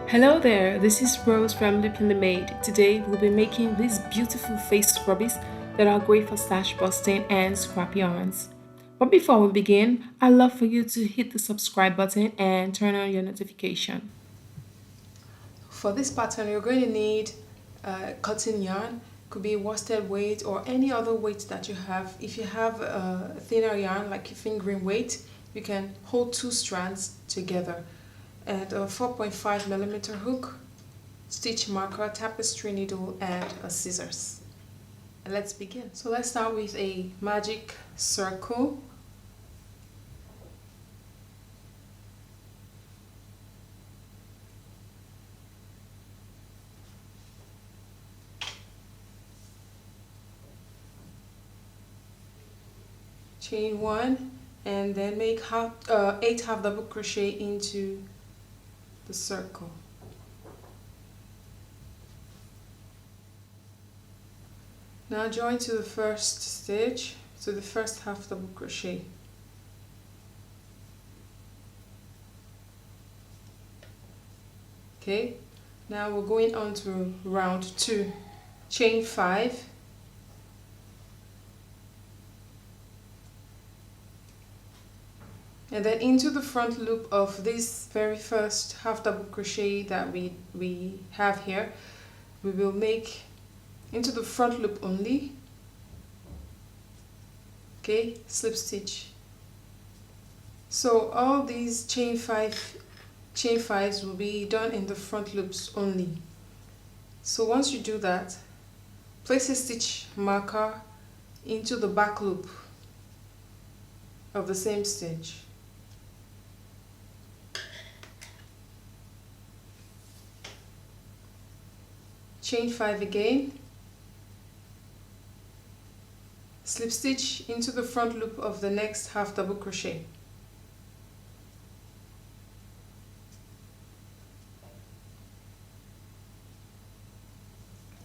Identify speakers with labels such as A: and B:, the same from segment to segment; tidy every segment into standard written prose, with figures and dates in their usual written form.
A: Hello there, this is Rose from Lipin the Maid. Today we'll be making these beautiful face scrubbies that are great for stash busting and scrap yarns. But before we begin, I'd love for you to hit the subscribe button and turn on your notification. For this pattern, you're going to need cotton yarn. Could be worsted weight or any other weight that you have. If you have a thinner yarn like your fingering weight, you can hold two strands together. And a 4.5 millimeter hook, stitch marker, tapestry needle, and a scissors. And let's begin. So let's start with a magic circle. Chain one, and then make 8 half double crochet into the circle. Now join to the first stitch, to the first half double crochet. Okay, now we're going on to round 2. Chain 5, and then into the front loop of this very first half double crochet that we have here, we will make into the front loop only. Okay, slip stitch. So all these chain 5s will be done in the front loops only. So once you do that, place a stitch marker into the back loop of the same stitch. Chain 5 again, slip stitch into the front loop of the next half double crochet.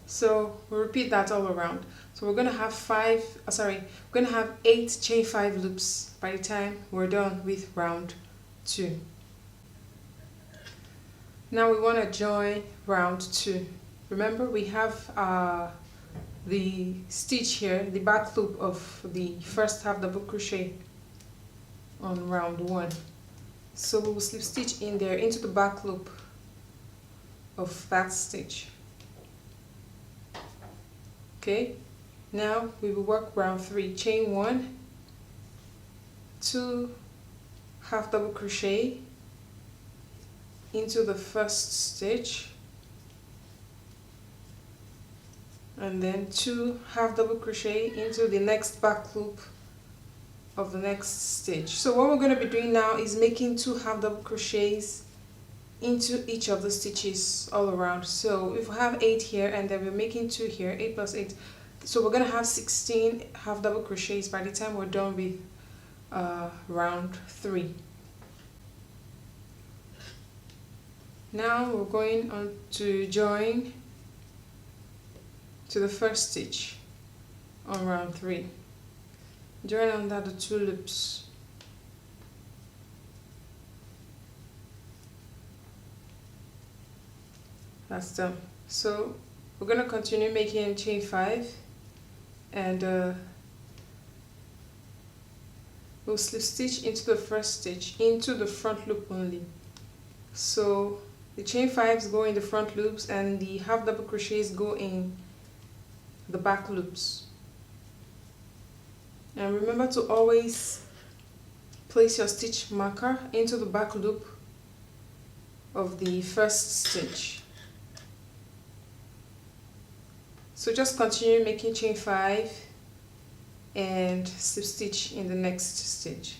A: So we'll repeat that all around. So we're going to have 8 chain 5 loops by the time we're done with round 2. Now we want to join round 2. Remember, we have the stitch here, the back loop of the first half double crochet on round 1. So we will slip stitch in there into the back loop of that stitch. Okay, now we will work round 3. Chain 1, 2 half double crochet into the first stitch, and then 2 half double crochet into the next back loop of the next stitch. So what we're going to be doing now is making 2 half double crochets into each of the stitches all around. So if we have 8 here and then we're making 2 here, 8 plus 8, so we're going to have 16 half double crochets by the time we're done with round 3. Now we're going on to join to the first stitch on round 3. Join under the 2 loops. That's done. So we're going to continue making chain 5, and we'll slip stitch into the first stitch into the front loop only. So the chain 5s go in the front loops and the half double crochets go in the back loops. And remember to always place your stitch marker into the back loop of the first stitch. So just continue making chain 5 and slip stitch in the next stitch.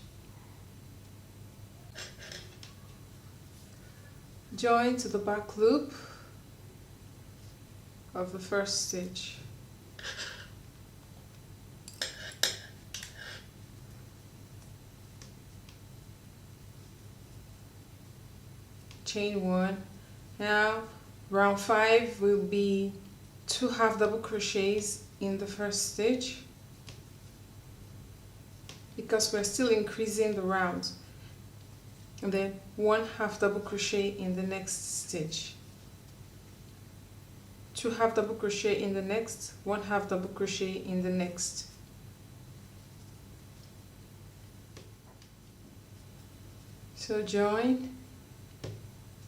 A: Join to the back loop of the first stitch. Chain 1. Now round 5 will be 2 half double crochets in the first stitch because we're still increasing the rounds. And then 1 half double crochet in the next stitch, 2 half double crochet in the next, 1 half double crochet in the next. So join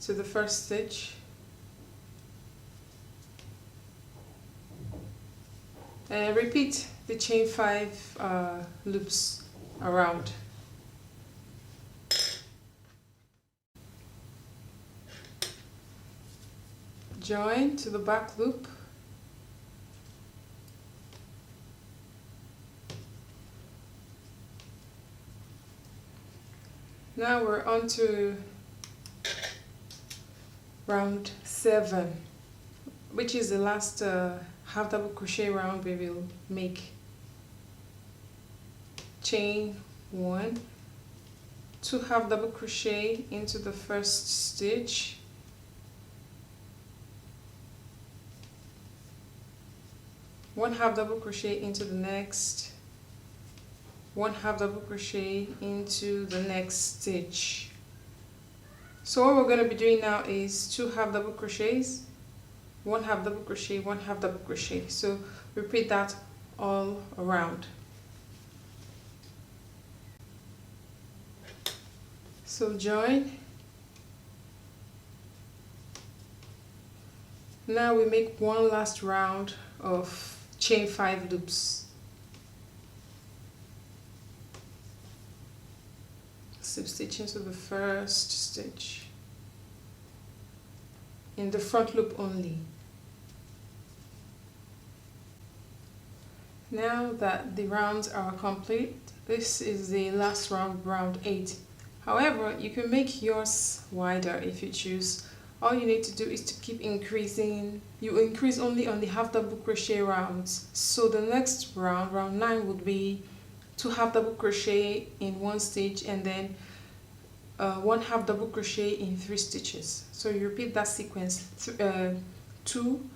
A: to the first stitch and repeat the chain 5 loops around. Join to the back loop, now we're on to round 7, which is the last half double crochet round we will make. Chain 1, 2 half double crochet into the first stitch, one half double crochet into the next, 1 half double crochet into the next stitch. So what we're going to be doing now is 2 half double crochets, 1 half double crochet, 1 half double crochet. So repeat that all around. So join. Now we make one last round of chain 5 loops. Slip stitch into the first stitch in the front loop only. Now that the rounds are complete, this is the last round, round 8. However, you can make yours wider if you choose. All you need to do is to keep increasing. You increase only on the half double crochet rounds. So the next round, round 9, would be 2 half double crochet in one stitch and then 1 half double crochet in 3 stitches. So you repeat that sequence, 2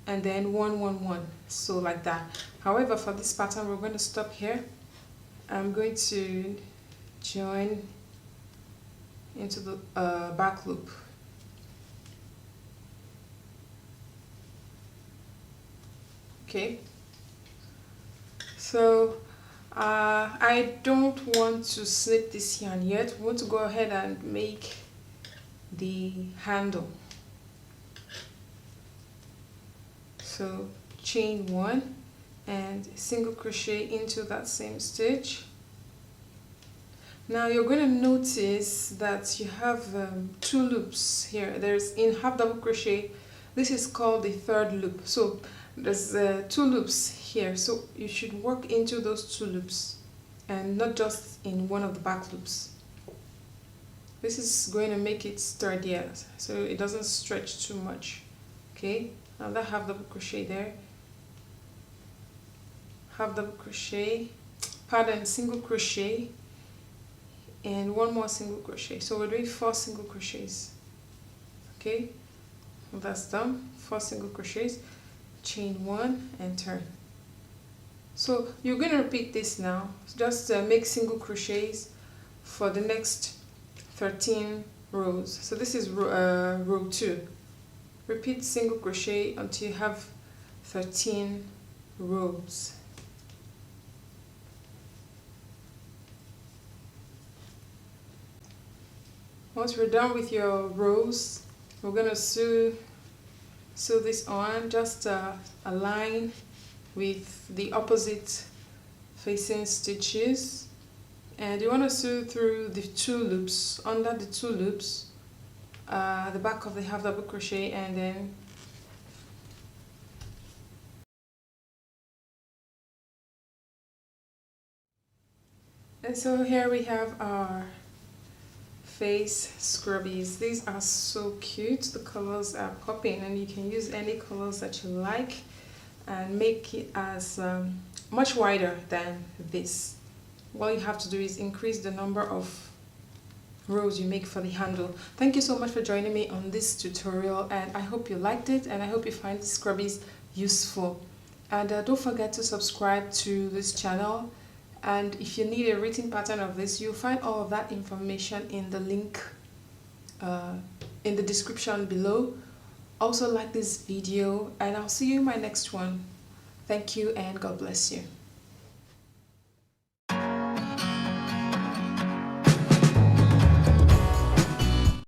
A: and then 1 1 1, so like that. However, for this pattern we're going to stop here. I'm going to join into the back loop. Okay, so I don't want to snip this yarn yet. We want to go ahead and make the handle. So chain 1 and single crochet into that same stitch. Now you're going to notice that you have 2 loops here. There's in half double crochet, this is called the third loop. So there's 2 loops here, so you should work into those 2 loops and not just in one of the back loops. This is going to make it sturdier so it doesn't stretch too much. Okay, now that half double crochet there, half double crochet, pardon, single crochet and 1 more single crochet. So we're doing 4 single crochets. Okay, that's done. 4 single crochets, chain 1 and turn. So you're going to repeat this now. Just make single crochets for the next 13 rows. So this is row 2. Repeat single crochet until you have 13 rows. Once we're done with your rows, we're going to sew this on. Just align with the opposite facing stitches, and you want to sew through the 2 loops, under the 2 loops, the back of the half double crochet, and then so here we have our face scrubbies. These are so cute. The colors are popping, and you can use any colors that you like and make it as much wider than this. All you have to do is increase the number of rows you make for the handle. Thank you so much for joining me on this tutorial, and I hope you liked it, and I hope you find the scrubbies useful. And don't forget to subscribe to this channel, and if you need a written pattern of this, you'll find all of that information in the link uh, in the description below. Also like this video, and I'll see you in my next one. Thank you and God bless you.